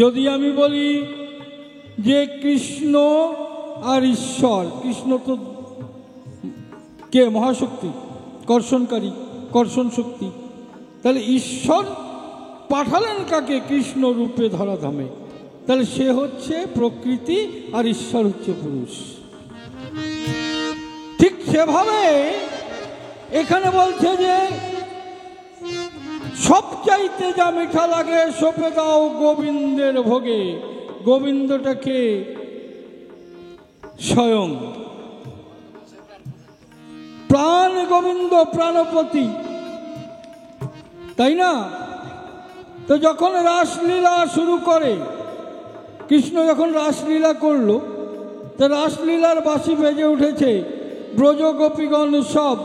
যদি আমি বলি যে কৃষ্ণ আর ঈশ্বর, কৃষ্ণ তো কে? মহাশক্তি, কর্ষণকারী, কর্ষণ শক্তি। তাহলে ঈশ্বর পাঠালেন কাকে? কৃষ্ণ রূপে ধরাধামে। তাহলে সে হচ্ছে প্রকৃতি আর ঈশ্বর হচ্ছে পুরুষ। ঠিক সেভাবে এখানে বলছে যে সবচাইতে যা মিঠা লাগে সঁপে দাও গোবিন্দের ভোগে। গোবিন্দটাকে স্বয়ং প্রাণ গোবিন্দ, প্রাণপতি, তাই না? তো যখন রাসলীলা শুরু করে, কৃষ্ণ যখন রাসলীলা করলো, তো রাসলীলার বাঁশি বেজে উঠেছে। ব্রজ গোপীগণ সব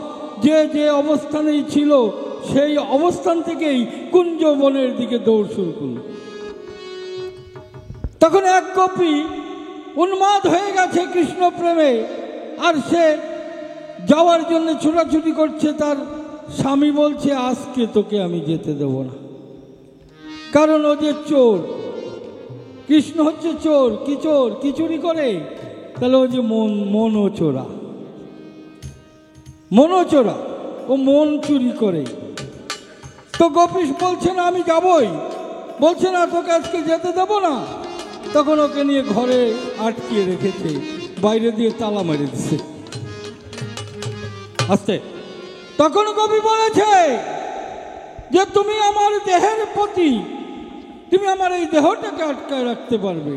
যে যে অবস্থানেই ছিল সেই অবস্থান থেকেই কুঞ্জ বনের দিকে দৌড় শুরু করল। তখন এক গোপী উন্মাদ হয়ে গেছে কৃষ্ণ প্রেমে, আর সে যাওয়ার জন্য ছুটাছুটি করছে। তার স্বামী বলছে, আজকে তোকে আমি যেতে দেব না, কারণ ও যে চোর। কৃষ্ণ হচ্ছে চোর। কি চোর? কি চুরি করে? তাহলে ও যে মনোচোরা, মনোচোরা, ও মন চুরি করে। তো গোপীশ বলছে না আমি যাবই, বলছে না তোকে আজকে যেতে দেব না। তখন ওকে নিয়ে ঘরে আটকিয়ে রেখেছে, বাইরে দিয়ে তালা মেরে দিছে আস্তে। তখন গোপী বলেছে যে তুমি আমার দেহের প্রতি, তুমি আমার এই দেহটাকে আটকায় রাখতে পারবে,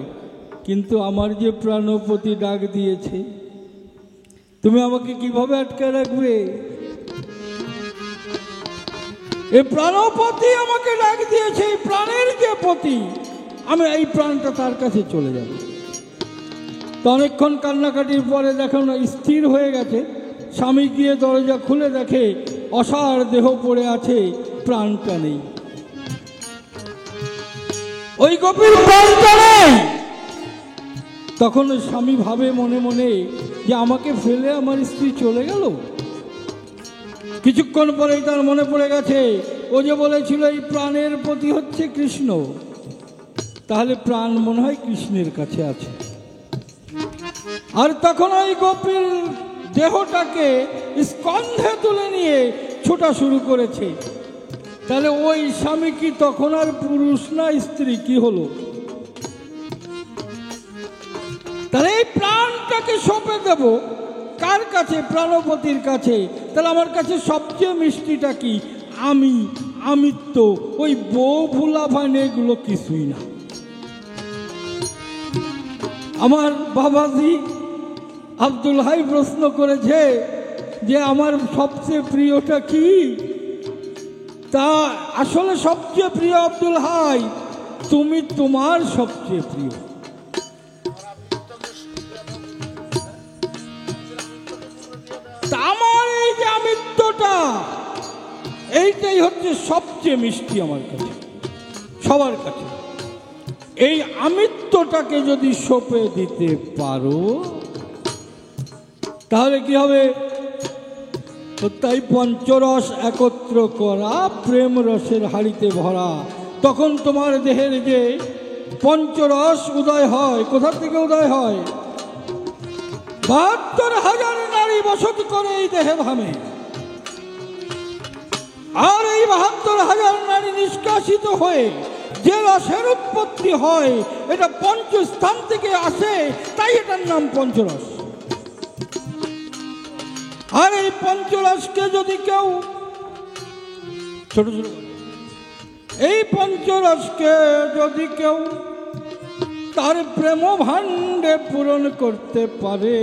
কিন্তু আমার যে প্রাণপতি ডাক দিয়েছে, তুমি আমাকে কিভাবে আটকায় রাখবে? এই প্রাণপতি আমাকে ডাক দিয়েছে, এই প্রাণের যে পতি, আমি এই প্রাণটা তার কাছে চলে যাব। তো অনেকক্ষণ কান্নাকাটির পরে দেখুন স্থির হয়ে গেছে। স্বামী গিয়ে দরজা খুলে দেখে অসার দেহ পড়ে আছে, প্রাণটা নেই। ওই গোপীর প্রাণটা নেই। তখন স্বামী ভাবে মনে মনে যে আমাকে ফেলে আমার স্ত্রী চলে গেল। কিছুক্ষণ পরেই তার মনে পড়ে গেছে ও যে বলেছিল এই প্রাণের প্রতি হচ্ছে কৃষ্ণ, তাহলে প্রাণ মনে হয় কৃষ্ণের কাছে আছে। আর তখন ওই গোপীর দেহটাকে স্কন্ধে তুলে নিয়ে ছোটা শুরু করেছে। তাহলে ওই স্বামী কি তখন আর পুরুষ না স্ত্রী? কি হলো? তাহলে এই প্রাণটাকে সঁপে দেব কার কাছে? প্রাণপতির কাছে। তাহলে আমার কাছে সবচেয়ে মিষ্টিটা কি? আমি, আমিত্ব। ওই বউ ভুলা ভান এগুলো কিছুই না। আমার বাবাজি আব্দুল হাই প্রশ্ন করেছে যে আমার সবচেয়ে প্রিয়টা কি? তা আসলে সবচেয়ে প্রিয় আব্দুল হাই তুমি, তোমার সবচেয়ে প্রিয়। আমার এই যে আমিত্বটা, এইটাই হচ্ছে সবচেয়ে মিষ্টি আমার কাছে, সবার কাছে। এই আমিত্বটাকে যদি সঁপে দিতে পারো তাহলে কি হবে? তাই পঞ্চরস একত্র করা, প্রেম রসের হাড়িতে ভরা। তখন তোমার দেহের যে পঞ্চরস উদয় হয়, কোথা থেকে উদয় হয়? ৭২,০০০ নারী বসতি করে এই দেহে ভামে। আর এই ৭২,০০০ নারী নিষ্কাশিত হয়ে যে রসের উৎপত্তি হয়, এটা পঞ্চস্থান থেকে আসে, তাই এটার নাম পঞ্চরস। আর এই পঞ্চরসকে যদি কেউ ছোট ছোট, এই পঞ্চরসকে যদি কেউ তার প্রেম ভাণ্ডে পূরণ করতে পারে,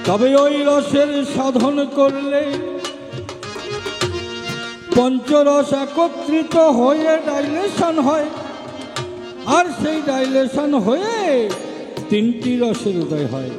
তবে ওই রসের সাধন করলে পঞ্চরস একত্রিত হয়ে ডাইলেশন হয়। আর সেই ডাইলেশন হয়ে ৩টি রসের উদয় হয়।